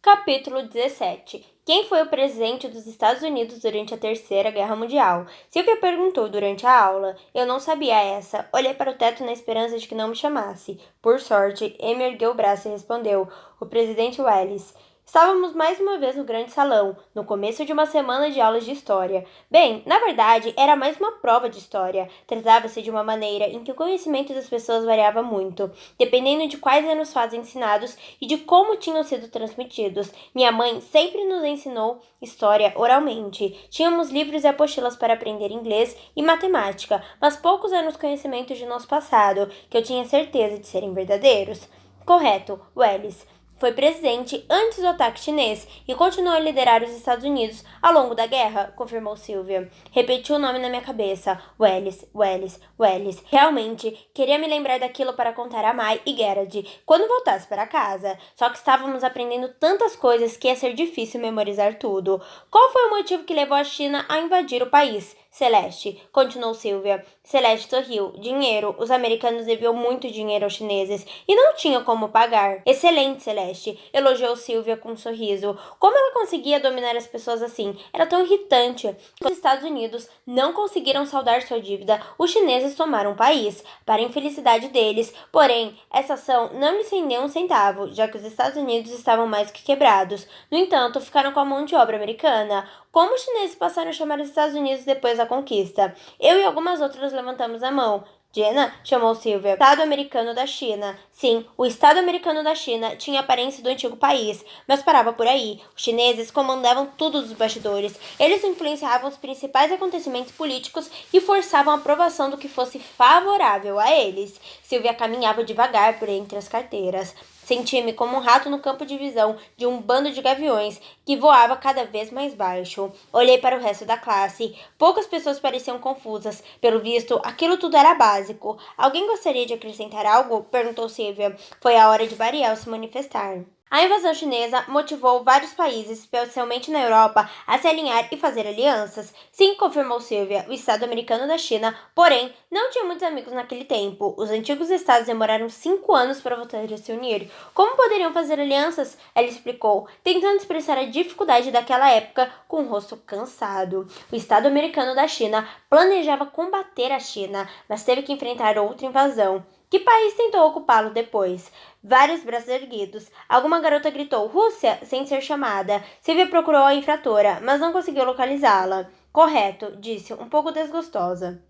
Capítulo 17. Quem foi o presidente dos Estados Unidos durante a Terceira Guerra Mundial? Silvia perguntou durante a aula. Eu não sabia essa. Olhei para o teto na esperança de que não me chamasse. Por sorte, Amy ergueu o braço e respondeu. O presidente Wallace. Estávamos mais uma vez no grande salão, no começo de uma semana de aulas de história. Bem, na verdade, era mais uma prova de história. Tratava-se de uma maneira em que o conhecimento das pessoas variava muito, dependendo de quais eram os fatos ensinados e de como tinham sido transmitidos. Minha mãe sempre nos ensinou história oralmente. Tínhamos livros e apostilas para aprender inglês e matemática, mas poucos eram os conhecimentos de nosso passado, que eu tinha certeza de serem verdadeiros. Correto, Wallace. Foi presidente antes do ataque chinês e continuou a liderar os Estados Unidos ao longo da guerra, confirmou Sylvia. Repetiu o nome na minha cabeça. Wallace. Realmente, queria me lembrar daquilo para contar a Mai e Gerard quando voltasse para casa. Só que estávamos aprendendo tantas coisas que ia ser difícil memorizar tudo. Qual foi o motivo que levou a China a invadir o país? Celeste, continuou Sylvia. Celeste sorriu. Dinheiro. Os americanos deviam muito dinheiro aos chineses e não tinham como pagar. Excelente, Celeste, elogiou Sylvia com um sorriso. Como ela conseguia dominar as pessoas assim? Era tão irritante. Os Estados Unidos não conseguiram saldar sua dívida. Os chineses tomaram o país, para a infelicidade deles. Porém, essa ação não lhes rendeu um centavo, já que os Estados Unidos estavam mais que quebrados. No entanto, ficaram com a mão de obra americana. Como os chineses passaram a chamar os Estados Unidos depois da conquista? Eu e algumas outras levantamos a mão. Jenna, chamou Sylvia. Estado americano da China. Sim, o Estado americano da China tinha a aparência do antigo país, mas parava por aí. Os chineses comandavam tudo dos bastidores. Eles influenciavam os principais acontecimentos políticos e forçavam a aprovação do que fosse favorável a eles. Sylvia caminhava devagar por entre as carteiras. Senti-me como um rato no campo de visão de um bando de gaviões que voava cada vez mais baixo. Olhei para o resto da classe. Poucas pessoas pareciam confusas. Pelo visto, aquilo tudo era básico. Alguém gostaria de acrescentar algo? Perguntou Sylvia. Foi a hora de Bariel se manifestar. A invasão chinesa motivou vários países, especialmente na Europa, a se alinhar e fazer alianças. Sim, confirmou Sylvia, o Estado americano da China, porém, não tinha muitos amigos naquele tempo. Os antigos estados demoraram 5 anos para voltar a se unir. Como poderiam fazer alianças? Ela explicou, tentando expressar a dificuldade daquela época com o rosto cansado. O Estado americano da China planejava combater a China, mas teve que enfrentar outra invasão. Que país tentou ocupá-lo depois? Vários braços erguidos. Alguma garota gritou Rússia sem ser chamada. Sylvia procurou a infratora, mas não conseguiu localizá-la. Correto, disse, um pouco desgostosa.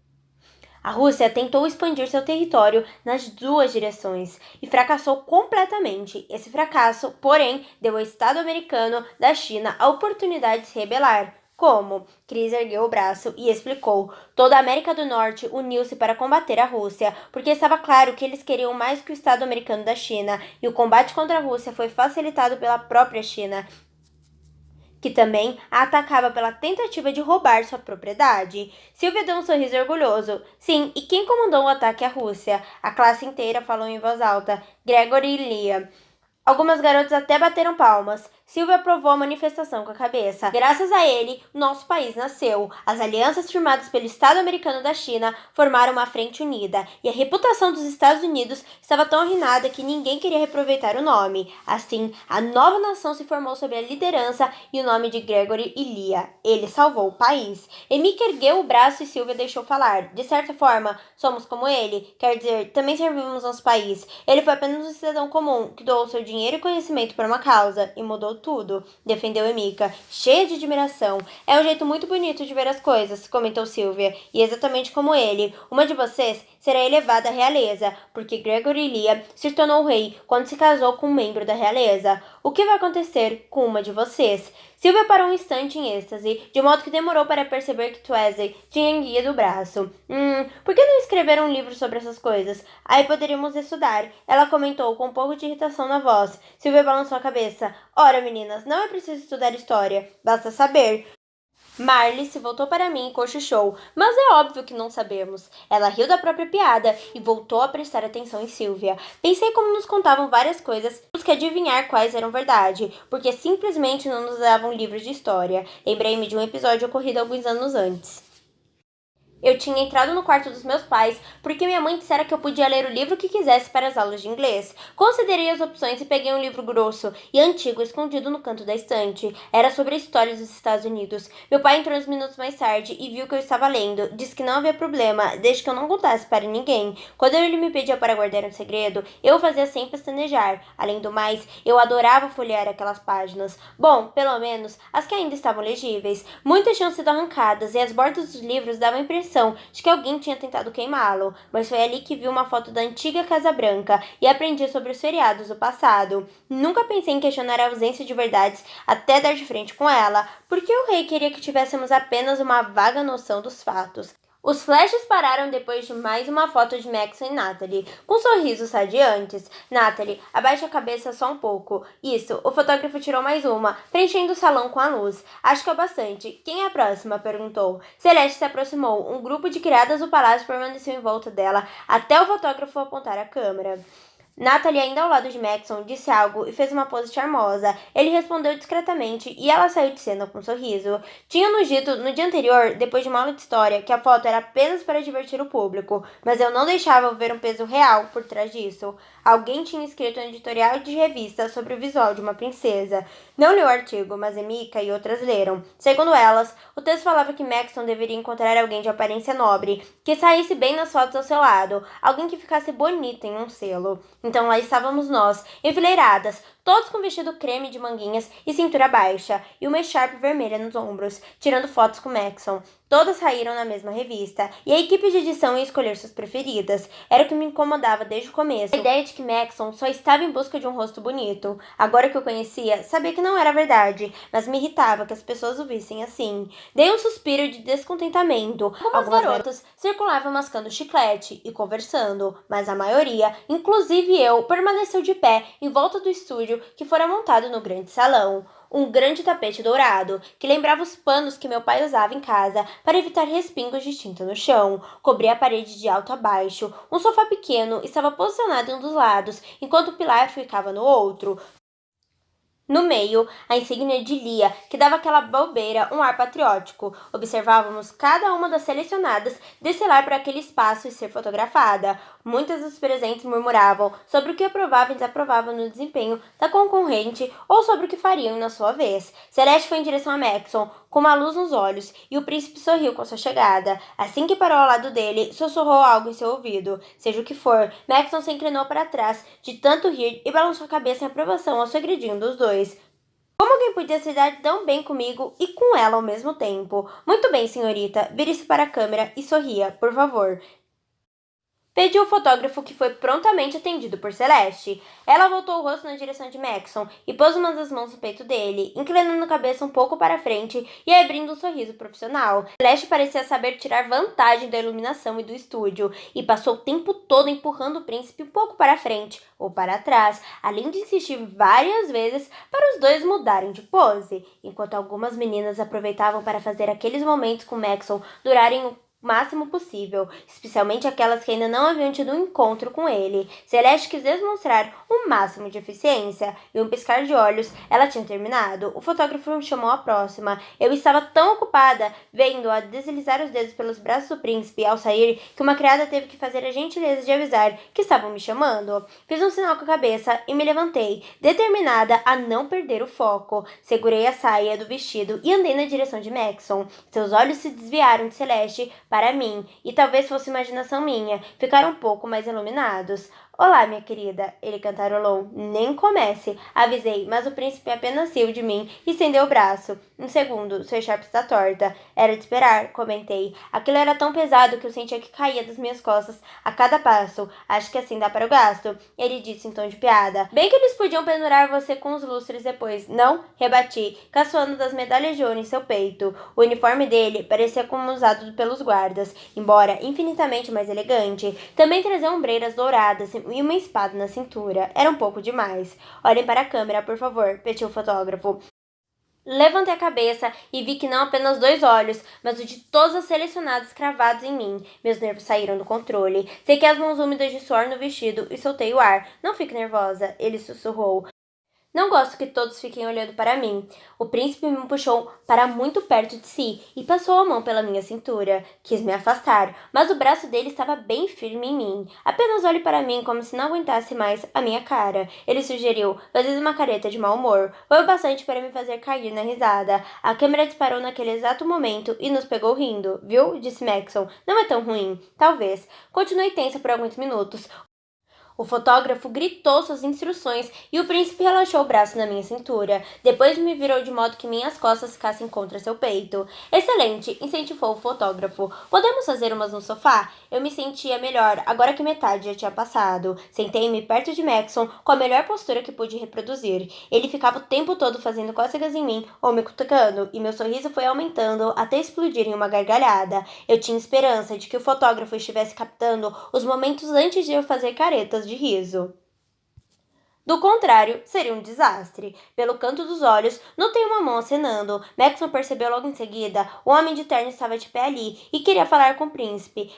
A Rússia tentou expandir seu território nas duas direções e fracassou completamente. Esse fracasso, porém, deu ao Estado americano da China a oportunidade de se rebelar. Como? Chris ergueu o braço e explicou. Toda a América do Norte uniu-se para combater a Rússia, porque estava claro que eles queriam mais que o Estado americano da China, e o combate contra a Rússia foi facilitado pela própria China, que também a atacava pela tentativa de roubar sua propriedade. Sylvia deu um sorriso orgulhoso. Sim, e quem comandou o ataque à Rússia? A classe inteira falou em voz alta. Gregory e Leah. Algumas garotas até bateram palmas. Sylvia aprovou a manifestação com a cabeça. Graças a ele, nosso país nasceu. As alianças firmadas pelo Estado americano da China formaram uma frente unida, e a reputação dos Estados Unidos estava tão arruinada que ninguém queria reaproveitar o nome. Assim, a nova nação se formou sob a liderança e o nome de Gregory e Leah. Ele salvou o país. Emika ergueu o braço e Sylvia deixou falar. De certa forma, somos como ele. Quer dizer, também servimos nosso país. Ele foi apenas um cidadão comum que doou seu dinheiro e conhecimento para uma causa e mudou tudo, defendeu Emika, cheia de admiração. É um jeito muito bonito de ver as coisas, comentou Sylvia, e exatamente como ele, uma de vocês será elevada à realeza, porque Gregory Leah se tornou rei quando se casou com um membro da realeza. O que vai acontecer com uma de vocês? Sylvia parou um instante em êxtase, de modo que demorou para perceber que Twesley tinha erguido o braço. Por que não escrever um livro sobre essas coisas? Aí poderíamos estudar, ela comentou com um pouco de irritação na voz. Sylvia balançou a cabeça. Ora, meninas, não é preciso estudar história, basta saber. Marley se voltou para mim e cochichou, mas é óbvio que não sabemos. Ela riu da própria piada e voltou a prestar atenção em Sylvia. Pensei como nos contavam várias coisas, temos que adivinhar quais eram verdade, porque simplesmente não nos davam livros de história. Lembrei-me de um episódio ocorrido alguns anos antes. Eu tinha entrado no quarto dos meus pais porque minha mãe dissera que eu podia ler o livro que quisesse para as aulas de inglês. Considerei as opções e peguei um livro grosso e antigo escondido no canto da estante. Era sobre a história dos Estados Unidos. Meu pai entrou uns minutos mais tarde e viu que eu estava lendo. Disse que não havia problema, desde que eu não contasse para ninguém. Quando ele me pedia para guardar um segredo, eu o fazia sem pestanejar. Além do mais, eu adorava folhear aquelas páginas. Bom, pelo menos as que ainda estavam legíveis. Muitas tinham sido arrancadas e as bordas dos livros davam a impressão de que alguém tinha tentado queimá-lo, mas foi ali que vi uma foto da antiga Casa Branca e aprendi sobre os feriados do passado. Nunca pensei em questionar a ausência de verdades até dar de frente com ela, porque o rei queria que tivéssemos apenas uma vaga noção dos fatos. Os flashes pararam depois de mais uma foto de Maxon e Natalie, com sorrisos radiantes. Natalie, abaixe a cabeça só um pouco. Isso, o fotógrafo tirou mais uma, preenchendo o salão com a luz. Acho que é bastante. Quem é a próxima? Perguntou. Celeste se aproximou. Um grupo de criadas do palácio permaneceu em volta dela, até o fotógrafo apontar a câmera. Natalie, ainda ao lado de Maxon, disse algo e fez uma pose charmosa. Ele respondeu discretamente e ela saiu de cena com um sorriso. Tinha nos dito no dia anterior, depois de uma aula de história, que a foto era apenas para divertir o público, mas eu não deixava ver um peso real por trás disso. Alguém tinha escrito um editorial de revista sobre o visual de uma princesa. Não li o artigo, mas Emika e outras leram. Segundo elas, o texto falava que Maxon deveria encontrar alguém de aparência nobre, que saísse bem nas fotos ao seu lado, alguém que ficasse bonita em um selo. Então lá estávamos nós, enfileiradas, todos com vestido creme de manguinhas e cintura baixa, e uma echarpe vermelha nos ombros, tirando fotos com Maxon. Todas saíram na mesma revista, e a equipe de edição ia escolher suas preferidas. Era o que me incomodava desde o começo. A ideia de que Maxon só estava em busca de um rosto bonito. Agora que eu conhecia, sabia que não era verdade, mas me irritava que as pessoas o vissem assim. Dei um suspiro de descontentamento. Algumas garotas circulavam mascando chiclete e conversando, mas a maioria, inclusive eu, permaneceu de pé em volta do estúdio que fora montado no grande salão. Um grande tapete dourado, que lembrava os panos que meu pai usava em casa para evitar respingos de tinta no chão, cobria a parede de alto a baixo. Um sofá pequeno estava posicionado em um dos lados, enquanto o pilar ficava no outro. No meio, a insígnia de Lia, que dava àquela bobeira um ar patriótico. Observávamos cada uma das selecionadas desfilar para aquele espaço e ser fotografada. Muitas dos presentes murmuravam sobre o que aprovavam e desaprovavam no desempenho da concorrente ou sobre o que fariam na sua vez. Celeste foi em direção a Maxon, com uma luz nos olhos, e o príncipe sorriu com sua chegada. Assim que parou ao lado dele, sussurrou algo em seu ouvido. Seja o que for, Maxon se inclinou para trás, de tanto rir, e balançou a cabeça em aprovação ao segredinho dos dois. Como alguém podia se dar tão bem comigo e com ela ao mesmo tempo? Muito bem, senhorita. Vire-se para a câmera e sorria, por favor. Pediu o fotógrafo, que foi prontamente atendido por Celeste. Ela voltou o rosto na direção de Maxon e pôs uma das mãos no peito dele, inclinando a cabeça um pouco para frente e abrindo um sorriso profissional. Celeste parecia saber tirar vantagem da iluminação e do estúdio, e passou o tempo todo empurrando o príncipe um pouco para frente ou para trás, além de insistir várias vezes para os dois mudarem de pose, enquanto algumas meninas aproveitavam para fazer aqueles momentos com Maxon durarem o máximo possível, especialmente aquelas que ainda não haviam tido um encontro com ele. Celeste quis demonstrar o máximo de eficiência, e um piscar de olhos, ela tinha terminado. O fotógrafo me chamou à próxima. Eu estava tão ocupada vendo-a deslizar os dedos pelos braços do príncipe ao sair que uma criada teve que fazer a gentileza de avisar que estavam me chamando. Fiz um sinal com a cabeça e me levantei, determinada a não perder o foco. Segurei a saia do vestido e andei na direção de Maxon. Seus olhos se desviaram de Celeste para mim, e talvez fosse imaginação minha, ficaram um pouco mais iluminados. Olá, minha querida, ele cantarolou. Nem comece, avisei, mas o príncipe apenas riu de mim e estendeu o braço. Um segundo, sua echarpe está torta. Era de esperar, comentei. Aquilo era tão pesado que eu sentia que caía das minhas costas a cada passo. Acho que assim dá para o gasto, ele disse em tom de piada. Bem que eles podiam pendurar você com os lustres depois, não? Rebati, caçoando das medalhas de ouro em seu peito. O uniforme dele parecia como usado pelos guardas, embora infinitamente mais elegante. Também trazia ombreiras douradas e uma espada na cintura. Era um pouco demais. Olhem para a câmera, por favor, pediu o fotógrafo. Levantei a cabeça e vi que não apenas 2 olhos, mas o de todas as selecionadas cravados em mim. Meus nervos saíram do controle. Sequei as mãos úmidas de suor no vestido e soltei o ar. Não fique nervosa, ele sussurrou. Não gosto que todos fiquem olhando para mim. O príncipe me puxou para muito perto de si e passou a mão pela minha cintura. Quis me afastar, mas o braço dele estava bem firme em mim. Apenas olhe para mim como se não aguentasse mais a minha cara. Ele sugeriu, fazendo uma careta de mau humor. Foi o bastante para me fazer cair na risada. A câmera disparou naquele exato momento e nos pegou rindo. Viu? Disse Maxon. Não é tão ruim. Talvez. Continuei tensa por alguns minutos. O fotógrafo gritou suas instruções e o príncipe relaxou o braço na minha cintura. Depois me virou de modo que minhas costas ficassem contra seu peito. Excelente, incentivou o fotógrafo. Podemos fazer umas no sofá? Eu me sentia melhor, agora que metade já tinha passado. Sentei-me perto de Maxon com a melhor postura que pude reproduzir. Ele ficava o tempo todo fazendo cócegas em mim ou me cutucando, e meu sorriso foi aumentando até explodir em uma gargalhada. Eu tinha esperança de que o fotógrafo estivesse captando os momentos antes de eu fazer caretas de riso. Do contrário, seria um desastre. Pelo canto dos olhos, notei uma mão acenando. Maxon percebeu logo em seguida. O homem de terno estava de pé ali e queria falar com o príncipe.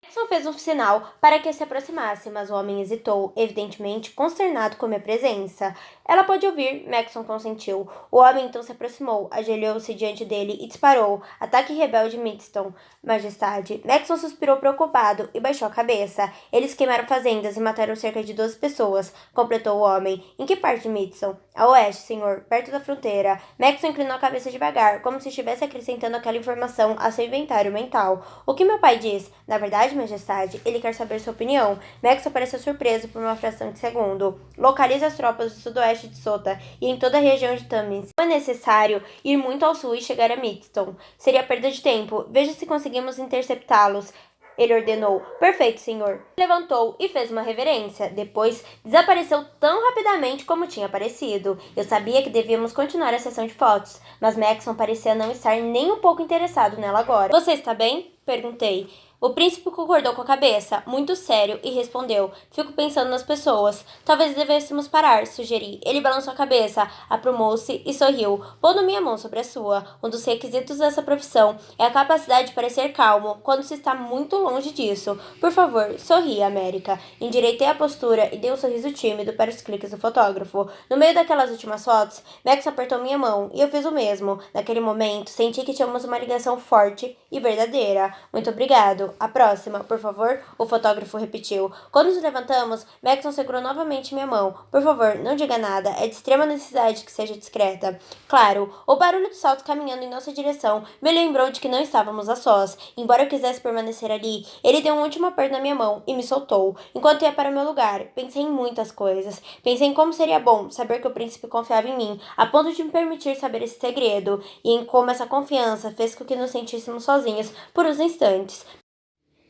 Maxon fez um sinal para que se aproximasse, mas o homem hesitou, evidentemente consternado com minha presença. Ela pode ouvir, Maxon consentiu. O homem então se aproximou, ajoelhou-se diante dele e disparou. Ataque rebelde Midston, Majestade. Maxon suspirou preocupado e baixou a cabeça. Eles queimaram fazendas e mataram cerca de 12 pessoas, completou o homem. Em que parte de Midston? A oeste, senhor, perto da fronteira. Maxon inclinou a cabeça devagar, como se estivesse acrescentando aquela informação a seu inventário mental. O que meu pai diz? Na verdade, Majestade, ele quer saber sua opinião. Maxon pareceu surpreso por uma fração de segundo. Localize as tropas do sudoeste de Sota e em toda a região de Tamins. Não é necessário ir muito ao sul e chegar a Midston. Seria perda de tempo. Veja se conseguimos interceptá-los. Ele ordenou. Perfeito, senhor. Levantou e fez uma reverência. Depois, desapareceu tão rapidamente como tinha aparecido. Eu sabia que devíamos continuar a sessão de fotos, mas Maxon parecia não estar nem um pouco interessado nela agora. Você está bem? Perguntei. O príncipe concordou com a cabeça, muito sério, e respondeu. Fico pensando nas pessoas. Talvez devêssemos parar, sugeri. Ele balançou a cabeça, aprumou-se e sorriu, pondo minha mão sobre a sua. Um dos requisitos dessa profissão é a capacidade de parecer calmo quando se está muito longe disso. Por favor, sorria, América. Endireitei a postura e dei um sorriso tímido para os cliques do fotógrafo. No meio daquelas últimas fotos, Max apertou minha mão e eu fiz o mesmo. Naquele momento, senti que tínhamos uma ligação forte e verdadeira. Muito obrigado. A próxima, por favor, o fotógrafo repetiu. Quando nos levantamos, Maxon segurou novamente minha mão. Por favor, não diga nada. É de extrema necessidade que seja discreta. Claro, o barulho dos saltos caminhando em nossa direção me lembrou de que não estávamos a sós. Embora eu quisesse permanecer ali, ele deu um último aperto na minha mão e me soltou. Enquanto ia para o meu lugar, pensei em muitas coisas. Pensei em como seria bom saber que o príncipe confiava em mim, a ponto de me permitir saber esse segredo, e em como essa confiança fez com que nos sentíssemos sozinhos por uns instantes.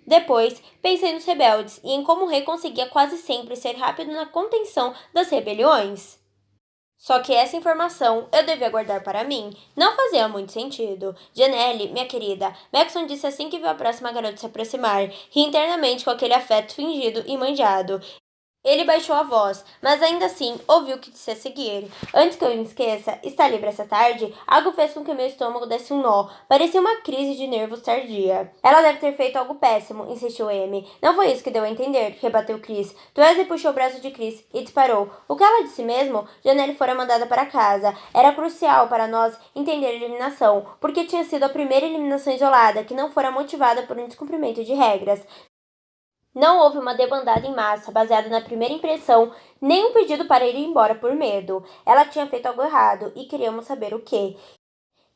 Depois, pensei nos rebeldes e em como o rei conseguia quase sempre ser rápido na contenção das rebeliões. Só que essa informação eu devia guardar para mim. Não fazia muito sentido. Janelle, minha querida, Maxon disse assim que viu a próxima garota se aproximar, ri internamente com aquele afeto fingido e manjado. Ele baixou a voz, mas ainda assim ouviu o que disse a seguir. Antes que eu me esqueça, está livre essa tarde? Algo fez com que meu estômago desse um nó. Parecia uma crise de nervos tardia. Ela deve ter feito algo péssimo, insistiu Amy. Não foi isso que deu a entender, rebateu Chris. Twese puxou o braço de Chris e disparou. O que ela disse mesmo? Janelle fora mandada para casa. Era crucial para nós entender a eliminação, porque tinha sido a primeira eliminação isolada que não fora motivada por um descumprimento de regras. Não houve uma debandada em massa baseada na primeira impressão, nem um pedido para ir embora por medo. Ela tinha feito algo errado e queríamos saber o que.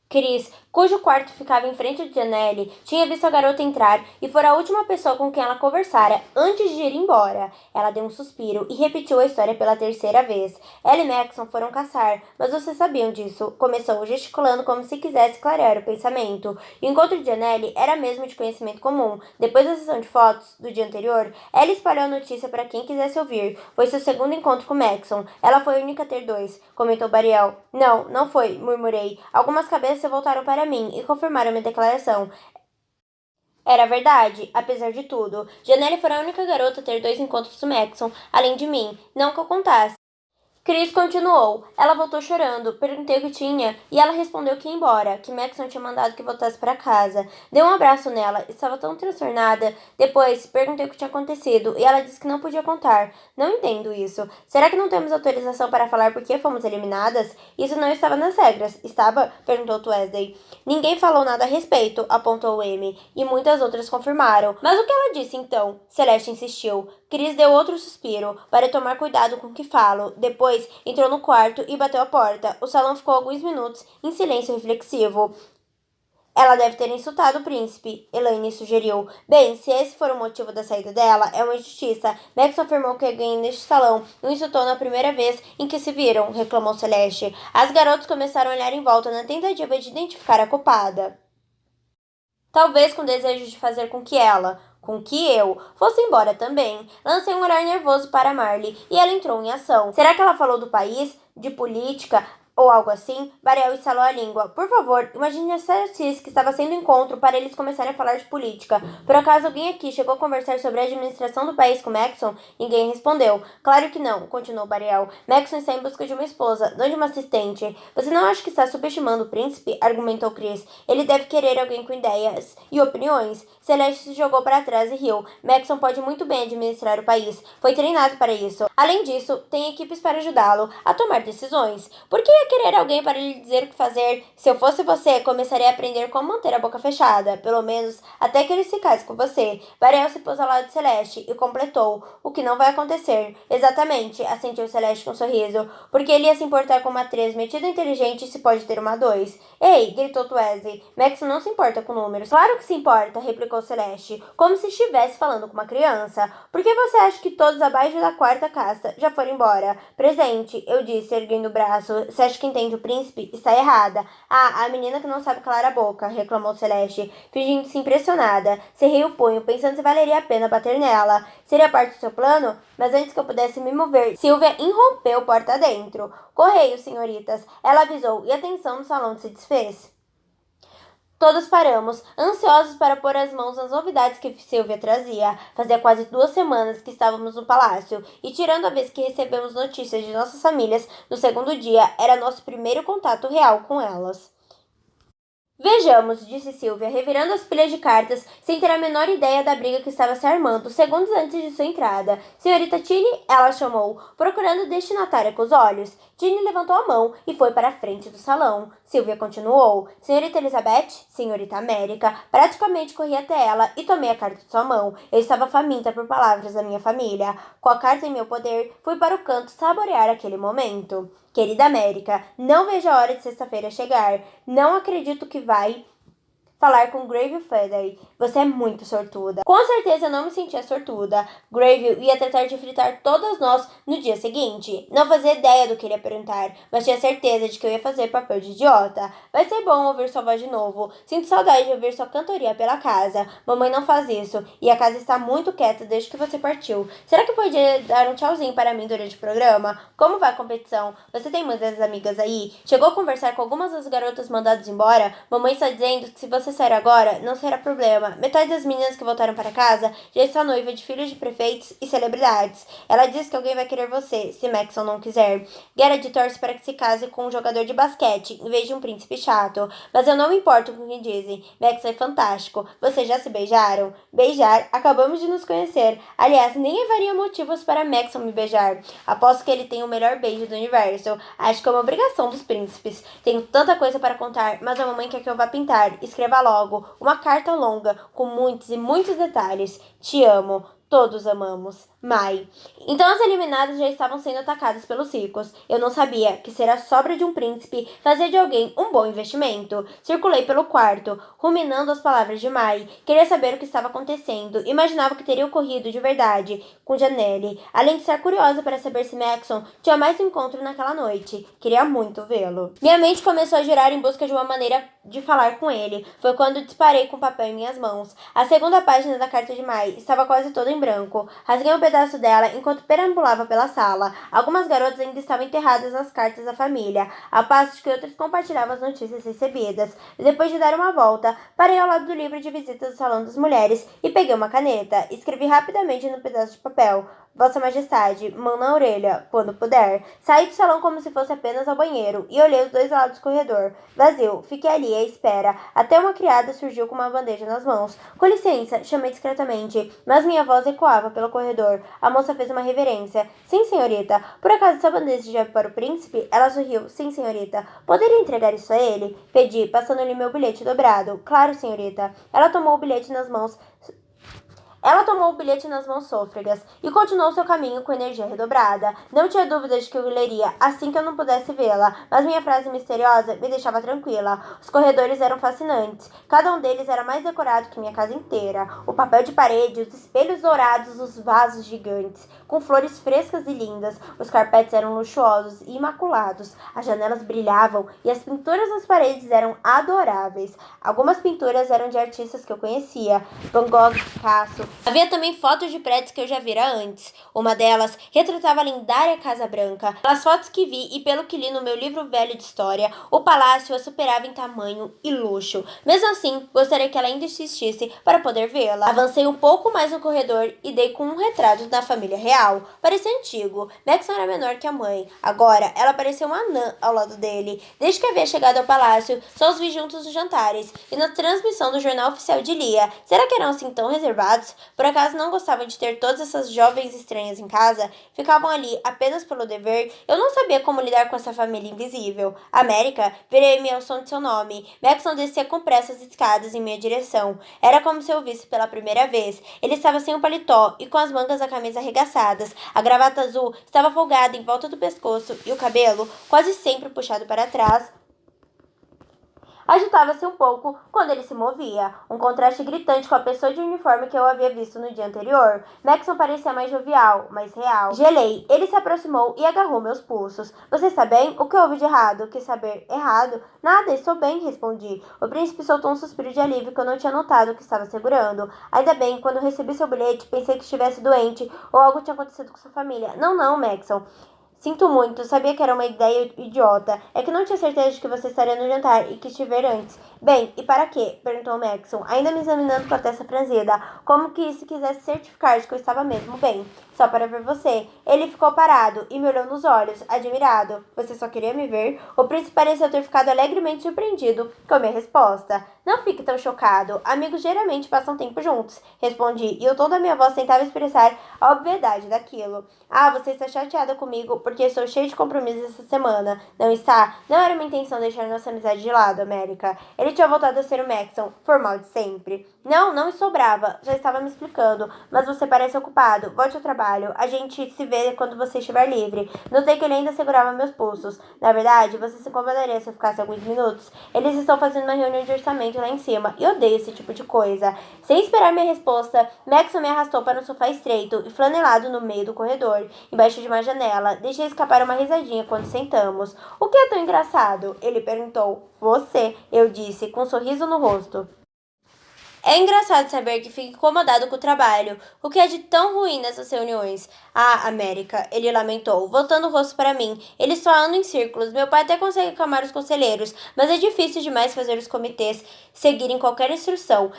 Chris, cujo quarto ficava em frente de Janelle, tinha visto a garota entrar e fora a última pessoa com quem ela conversara antes de ir embora. Ela deu um suspiro e repetiu a história pela terceira vez. Ela e Maxon foram caçar, mas vocês sabiam disso. Começou gesticulando como se quisesse clarear o pensamento. O encontro de Janelle era mesmo de conhecimento comum. Depois da sessão de fotos do dia anterior, ela espalhou a notícia para quem quisesse ouvir. Foi seu segundo encontro com Maxon. Ela foi a única a ter dois, comentou Bariel. Não, não foi, murmurei. Algumas cabeças se voltaram para mim e confirmaram minha declaração. Era verdade, apesar de tudo. Janelle foi a única garota a ter dois encontros com Maxon, além de mim. Não que eu contasse. Chris continuou. Ela voltou chorando. Perguntei o que tinha e ela respondeu que ia embora, que Maxon tinha mandado que voltasse para casa. Dei um abraço nela. Estava tão transtornada. Depois, perguntei o que tinha acontecido e ela disse que não podia contar. Não entendo isso. Será que não temos autorização para falar por que fomos eliminadas? Isso não estava nas regras. Estava? Perguntou Wesley. Ninguém falou nada a respeito, apontou Amy, e muitas outras confirmaram. Mas o que ela disse então? Celeste insistiu. Chris deu outro suspiro, para tomar cuidado com o que falo. Depois, entrou no quarto e bateu a porta. O salão ficou alguns minutos em silêncio reflexivo. Ela deve ter insultado o príncipe, Elaine sugeriu. Bem, se esse for o motivo da saída dela, é uma injustiça. Max afirmou que alguém neste salão o insultou na primeira vez em que se viram, reclamou Celeste. As garotas começaram a olhar em volta na tentativa de identificar a culpada. Talvez com desejo de fazer com que eu, fosse embora também. Lancei um olhar nervoso para Marley e ela entrou em ação. Será que ela falou do país, de política ou algo assim? Bariel estalou a língua. Por favor, imagine a Cersei que estava sendo encontro para eles começarem a falar de política. Por acaso alguém aqui chegou a conversar sobre a administração do país com Maxon? Ninguém respondeu. Claro que não, continuou Bariel. Maxon está em busca de uma esposa, não de uma assistente. Você não acha que está subestimando o príncipe? Argumentou Chris. Ele deve querer alguém com ideias e opiniões. Celeste se jogou para trás e riu. Maxon pode muito bem administrar o país. Foi treinado para isso. Além disso, tem equipes para ajudá-lo a tomar decisões. Por que ia querer alguém para lhe dizer o que fazer? Se eu fosse você, começaria a aprender como manter a boca fechada. Pelo menos, até que ele se case com você. Bariel se pôs ao lado de Celeste e completou. O que não vai acontecer. Exatamente, assentiu Celeste com um sorriso. Porque ele ia se importar com uma atriz metida inteligente se pode ter uma 2. Ei, gritou Wesley. Max não se importa com números. Claro que se importa, replicou Celeste, como se estivesse falando com uma criança. Por que você acha que todos abaixo da quarta casta já foram embora? Presente, eu disse, erguendo o braço. Você acha que entende o príncipe? Está errada. Ah, a menina que não sabe calar a boca, reclamou Celeste, fingindo-se impressionada. Cerrei o punho, pensando se valeria a pena bater nela. Seria parte do seu plano? Mas antes que eu pudesse me mover, Sylvia irrompeu porta dentro. Correio, senhoritas, ela avisou, e a tensão no salão se desfez. Todos paramos, ansiosos para pôr as mãos nas novidades que Sylvia trazia. Fazia quase 2 semanas que estávamos no palácio, e tirando a vez que recebemos notícias de nossas famílias, no segundo dia era nosso primeiro contato real com elas. Vejamos, disse Sylvia, revirando as pilhas de cartas, sem ter a menor ideia da briga que estava se armando, segundos antes de sua entrada. Senhorita Tini, ela chamou, procurando destinatária com os olhos. Tini levantou a mão e foi para a frente do salão. Sylvia continuou. Senhorita Elizabeth, senhorita América, praticamente corri até ela e tomei a carta de sua mão. Eu estava faminta por palavras da minha família. Com a carta em meu poder, fui para o canto saborear aquele momento. Querida América, não vejo a hora de sexta-feira chegar. Não acredito que vai falar com Grave Federer. Você é muito sortuda. Com certeza não me sentia sortuda. Grave ia tratar de fritar todas nós no dia seguinte. Não fazia ideia do que ele ia perguntar, mas tinha certeza de que eu ia fazer papel de idiota. Vai ser bom ouvir sua voz de novo. Sinto saudade de ouvir sua cantoria pela casa. Mamãe não faz isso, e a casa está muito quieta desde que você partiu. Será que podia dar um tchauzinho para mim durante o programa? Como vai a competição? Você tem muitas amigas aí? Chegou a conversar com algumas das garotas mandadas embora? Mamãe está dizendo que se você sair agora, não será problema. Metade das meninas que voltaram para casa já está noiva de filhos de prefeitos e celebridades. Ela diz que alguém vai querer você, se Maxon não quiser. Garrett torce para que se case com um jogador de basquete, em vez de um príncipe chato. Mas eu não me importo com o que dizem. Maxon é fantástico. Vocês já se beijaram? Beijar? Acabamos de nos conhecer. Aliás, nem haveria motivos para Maxon me beijar. Aposto que ele tem o melhor beijo do universo. Acho que é uma obrigação dos príncipes. Tenho tanta coisa para contar, mas a mamãe quer que eu vá pintar. Escreva logo uma carta longa com muitos e muitos detalhes. Te amo. Todos amamos. Mai. Então as eliminadas já estavam sendo atacadas pelos ricos. Eu não sabia que ser a sobra de um príncipe fazia de alguém um bom investimento. Circulei pelo quarto, ruminando as palavras de Mai. Queria saber o que estava acontecendo. Imaginava que teria ocorrido de verdade com Janelle. Além de estar curiosa para saber se Maxon tinha mais um encontro naquela noite. Queria muito vê-lo. Minha mente começou a girar em busca de uma maneira de falar com ele. Foi quando disparei com o papel em minhas mãos. A segunda página da carta de Mai estava quase toda em branco. Rasguei um pedaço dela enquanto perambulava pela sala. Algumas garotas ainda estavam enterradas nas cartas da família, ao passo que outras compartilhavam as notícias recebidas. Depois de dar uma volta, parei ao lado do livro de visitas do Salão das Mulheres e peguei uma caneta. Escrevi rapidamente no pedaço de papel: Vossa Majestade, mão na orelha, quando puder. Saí do salão como se fosse apenas ao banheiro e olhei os dois lados do corredor. Vazio. Fiquei ali à espera, até uma criada surgiu com uma bandeja nas mãos. Com licença, chamei discretamente, mas minha voz ecoava pelo corredor. A moça fez uma reverência. Sim, senhorita. Por acaso essa bandeja é para o príncipe? Ela sorriu. Sim, senhorita. Poderia entregar isso a ele? Pedi, passando-lhe meu bilhete dobrado. Claro, senhorita. Ela tomou o bilhete nas mãos sôfregas e continuou seu caminho com energia redobrada. Não tinha dúvida de que eu leria assim que eu não pudesse vê-la, mas minha frase misteriosa me deixava tranquila. Os corredores eram fascinantes. Cada um deles era mais decorado que minha casa inteira. O papel de parede, os espelhos dourados, os vasos gigantes, com flores frescas e lindas. Os carpetes eram luxuosos e imaculados. As janelas brilhavam e as pinturas nas paredes eram adoráveis. Algumas pinturas eram de artistas que eu conhecia, Van Gogh, Picasso. Havia também fotos de prédios que eu já vira antes. Uma delas retratava a lendária Casa Branca. Pelas fotos que vi e pelo que li no meu livro velho de história, o palácio a superava em tamanho e luxo. Mesmo assim, gostaria que ela ainda existisse para poder vê-la. Avancei um pouco mais no corredor e dei com um retrato da família real. Parecia antigo. Maxon era menor que a mãe. Agora, ela parecia uma anã ao lado dele. Desde que havia chegado ao palácio, só os vi juntos nos jantares e na transmissão do jornal oficial de Lia. Será que eram assim tão reservados? Por acaso não gostavam de ter todas essas jovens estranhas em casa? Ficavam ali apenas pelo dever? Eu não sabia como lidar com essa família invisível. América, virei-me ao som de seu nome. Maxon descia com pressa as escadas em minha direção. Era como se eu o visse pela primeira vez. Ele estava sem o paletó e com as mangas da camisa arregaçadas. A gravata azul estava folgada em volta do pescoço e o cabelo, quase sempre puxado para trás, agitava-se um pouco quando ele se movia, um contraste gritante com a pessoa de uniforme que eu havia visto no dia anterior. Maxon parecia mais jovial, mais real. Gelei. Ele se aproximou e agarrou meus pulsos. Você está bem? O que houve de errado? Quis saber. Errado? Nada, estou bem, respondi. O príncipe soltou um suspiro de alívio que eu não tinha notado que estava segurando. Ainda bem, quando recebi seu bilhete, pensei que estivesse doente ou algo tinha acontecido com sua família. Não, Maxon. Sinto muito, sabia que era uma ideia idiota. É que não tinha certeza de que você estaria no jantar e quis te ver antes. Bem, e para quê? Perguntou Maxon, ainda me examinando com a testa franzida, como que se quisesse certificar de que eu estava mesmo bem. Só para ver você. Ele ficou parado e me olhou nos olhos, admirado. Você só queria me ver? O príncipe pareceu ter ficado alegremente surpreendido com minha resposta. Não fique tão chocado. Amigos geralmente passam tempo juntos, respondi, e o tom da minha voz tentava expressar a obviedade daquilo. Ah, você está chateada comigo porque estou cheio de compromissos essa semana, não está? Não era minha intenção deixar nossa amizade de lado, América. Ele tinha voltado a ser o Maxon, formal de sempre. Não estou brava, já estava me explicando, mas você parece ocupado. Volte ao trabalho, a gente se vê quando você estiver livre. Notei que ele ainda segurava meus pulsos. Na verdade, você se incomodaria se eu ficasse alguns minutos? Eles estão fazendo uma reunião de orçamento lá em cima, e odeio esse tipo de coisa. Sem esperar minha resposta, Maxon me arrastou para um sofá estreito e flanelado no meio do corredor, embaixo de uma janela. Deixei escapar uma risadinha quando sentamos. O que é tão engraçado? Ele perguntou. Você, eu disse, com um sorriso no rosto. É engraçado saber que fica incomodado com o trabalho. O que é de tão ruim nessas reuniões? Ah, América, ele lamentou, voltando o rosto para mim. Eles só andam em círculos. Meu pai até consegue acalmar os conselheiros, mas é difícil demais fazer os comitês seguirem qualquer instrução.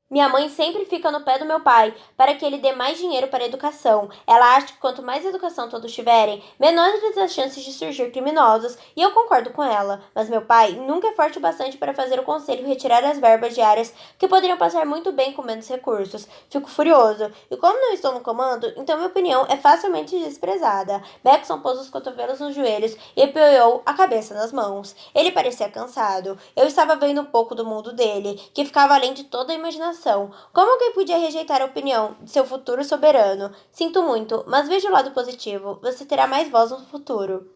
Minha mãe sempre fica no pé do meu pai para que ele dê mais dinheiro para a educação. Ela acha que quanto mais educação todos tiverem, menores as chances de surgir criminosos, e eu concordo com ela. Mas meu pai nunca é forte o bastante para fazer o conselho retirar as verbas diárias que poderiam passar muito bem com menos recursos. Fico furioso. E como não estou no comando, então minha opinião é facilmente desprezada. Maxon pôs os cotovelos nos joelhos e apoiou a cabeça nas mãos. Ele parecia cansado. Eu estava vendo um pouco do mundo dele, que ficava além de toda a imaginação. Como alguém podia rejeitar a opinião de seu futuro soberano? Sinto muito, mas veja o lado positivo. Você terá mais voz no futuro.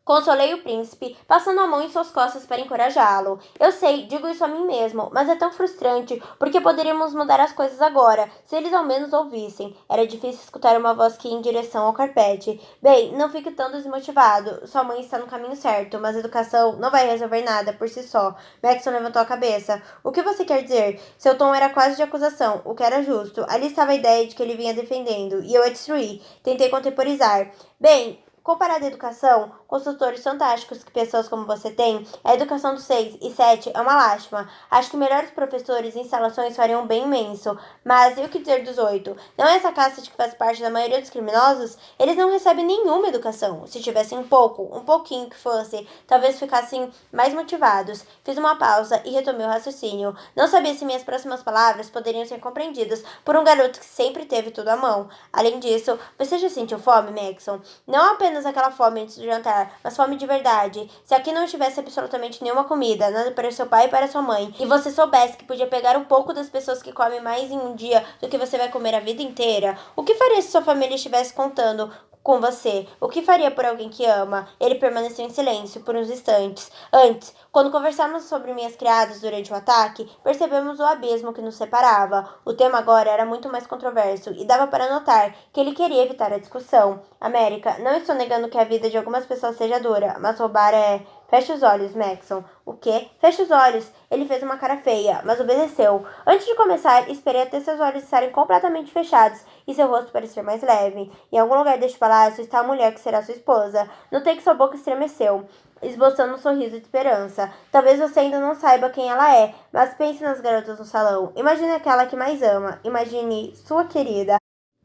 Consolei o príncipe, passando a mão em suas costas para encorajá-lo. Eu sei, digo isso a mim mesmo, mas é tão frustrante, porque poderíamos mudar as coisas agora, se eles ao menos ouvissem. Era difícil escutar uma voz que ia em direção ao carpete. Bem, não fique tão desmotivado. Sua mãe está no caminho certo, mas a educação não vai resolver nada por si só. Maxon levantou a cabeça. O que você quer dizer? Seu tom era quase de acusação, o que era justo. Ali estava a ideia de que ele vinha defendendo, e eu a destruí. Tentei contemporizar. Bem, Comparada à educação, consultores fantásticos que pessoas como você tem, a educação dos 6 e 7 é uma lástima. Acho que melhores professores e instalações fariam um bem imenso. Mas e o que dizer dos 8? Não é essa casta de que faz parte da maioria dos criminosos? Eles não recebem nenhuma educação. Se tivessem um pouquinho que fosse, talvez ficassem mais motivados. Fiz uma pausa e retomei o raciocínio. Não sabia se minhas próximas palavras poderiam ser compreendidas por um garoto que sempre teve tudo à mão. Além disso, você já sentiu fome, Maxon? Não apenas aquela fome antes do jantar, mas fome de verdade. Se aqui não tivesse absolutamente nenhuma comida, nada para seu pai e para sua mãe, e você soubesse que podia pegar um pouco das pessoas que comem mais em um dia do que você vai comer a vida inteira, o que faria se sua família estivesse contando com você? O que faria por alguém que ama? Ele permaneceu em silêncio por uns instantes. Antes, quando conversávamos sobre minhas criadas durante o ataque, percebemos o abismo que nos separava. O tema agora era muito mais controverso e dava para notar que ele queria evitar a discussão. América, não estou negando que a vida de algumas pessoas seja dura, mas roubar é... Feche os olhos, Maxon. O quê? Feche os olhos. Ele fez uma cara feia, mas obedeceu. Antes de começar, esperei até seus olhos estarem completamente fechados e seu rosto parecer mais leve. Em algum lugar deste palácio está a mulher que será sua esposa. Notei que sua boca estremeceu, esboçando um sorriso de esperança. Talvez você ainda não saiba quem ela é, mas pense nas garotas no salão. Imagine aquela que mais ama. Imagine sua querida.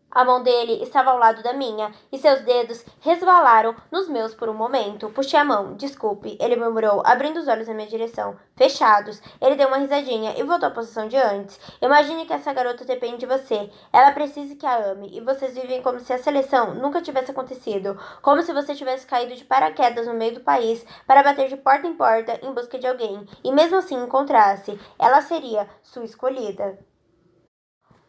A mão dele estava ao lado da minha, e seus dedos resvalaram nos meus por um momento. Puxei a mão. Desculpe, ele murmurou, abrindo os olhos na minha direção. Fechados. Ele deu uma risadinha e voltou à posição de antes. Imagine que essa garota depende de você. Ela precisa que a ame, e vocês vivem como se a seleção nunca tivesse acontecido. Como se você tivesse caído de paraquedas no meio do país para bater de porta em porta em busca de alguém, e mesmo assim encontrasse. Ela seria sua escolhida.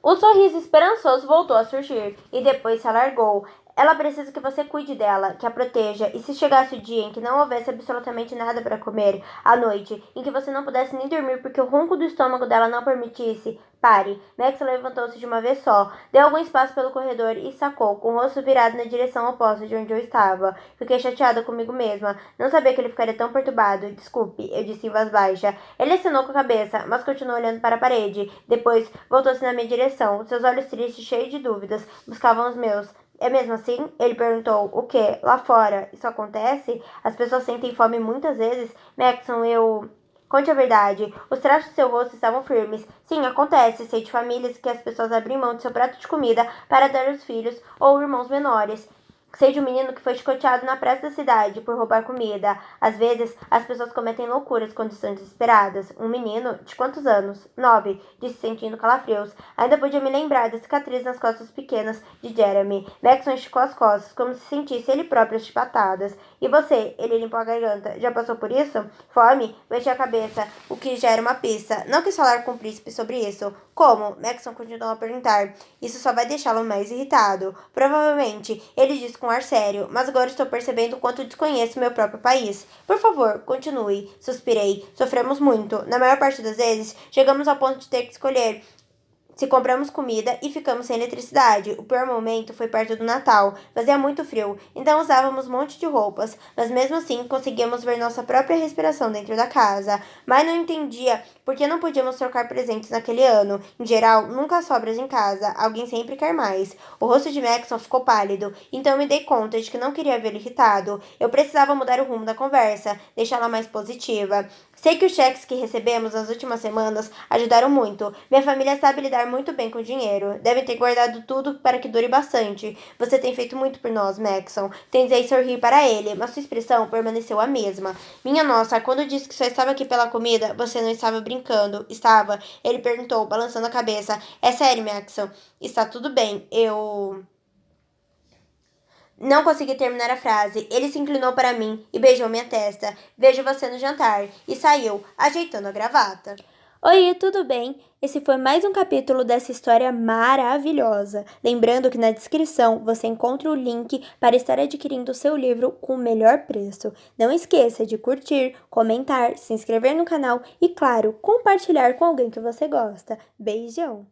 O sorriso esperançoso voltou a surgir, e depois se alargou. Ela precisa que você cuide dela, que a proteja, e se chegasse o dia em que não houvesse absolutamente nada para comer, à noite, em que você não pudesse nem dormir porque o ronco do estômago dela não permitisse, pare. Max levantou-se de uma vez só, deu algum espaço pelo corredor e sacou, com o rosto virado na direção oposta de onde eu estava. Fiquei chateada comigo mesma. Não sabia que ele ficaria tão perturbado. Desculpe, eu disse em voz baixa. Ele acenou com a cabeça, mas continuou olhando para a parede. Depois, voltou-se na minha direção. Seus olhos tristes, cheios de dúvidas, buscavam os meus. É mesmo assim? Ele perguntou. O quê? Lá fora? Isso acontece? As pessoas sentem fome muitas vezes? Maxon, eu... Conte a verdade. Os traços de seu rosto estavam firmes. Sim, acontece. Sei de famílias que as pessoas abrem mão de seu prato de comida para dar aos filhos ou irmãos menores. Sei de um menino que foi chicoteado na praça da cidade por roubar comida. Às vezes, as pessoas cometem loucuras quando estão desesperadas. Um menino, de quantos anos? 9, disse sentindo calafrios. Ainda podia me lembrar da cicatriz nas costas pequenas de Jeremy. Maxon esticou as costas, como se sentisse ele próprio chibatadas. E você? Ele limpou a garganta. Já passou por isso? Fome? Mexi a cabeça, o que já era uma pista. Não quis falar com o príncipe sobre isso. Como? Maxon continuou a perguntar. Isso só vai deixá-lo mais irritado. Provavelmente, ele disse com ar sério, mas agora estou percebendo o quanto desconheço meu próprio país. Por favor, continue. Suspirei. Sofremos muito. Na maior parte das vezes, chegamos ao ponto de ter que escolher se compramos comida e ficamos sem eletricidade. O pior momento foi perto do Natal. Fazia muito frio, então usávamos um monte de roupas, mas mesmo assim conseguíamos ver nossa própria respiração dentro da casa. Mas não entendia por que não podíamos trocar presentes naquele ano. Em geral, nunca há sobras em casa. Alguém sempre quer mais. O rosto de Maxon ficou pálido, então me dei conta de que não queria vê-lo irritado. Eu precisava mudar o rumo da conversa, deixá-la mais positiva. Sei que os cheques que recebemos nas últimas semanas ajudaram muito. Minha família sabe lidar muito bem com dinheiro. Devem ter guardado tudo para que dure bastante. Você tem feito muito por nós, Maxon. Tentei sorrir para ele, mas sua expressão permaneceu a mesma. Minha nossa, quando disse que só estava aqui pela comida, você não estava brincando. Estava? Ele perguntou, balançando a cabeça. É sério, Maxon. Está tudo bem. Eu... Não consegui terminar a frase. Ele se inclinou para mim e beijou minha testa. Vejo você no jantar. E saiu, ajeitando a gravata. Oi, tudo bem? Esse foi mais um capítulo dessa história maravilhosa. Lembrando que na descrição você encontra o link para estar adquirindo o seu livro com o melhor preço. Não esqueça de curtir, comentar, se inscrever no canal e, claro, compartilhar com alguém que você gosta. Beijão!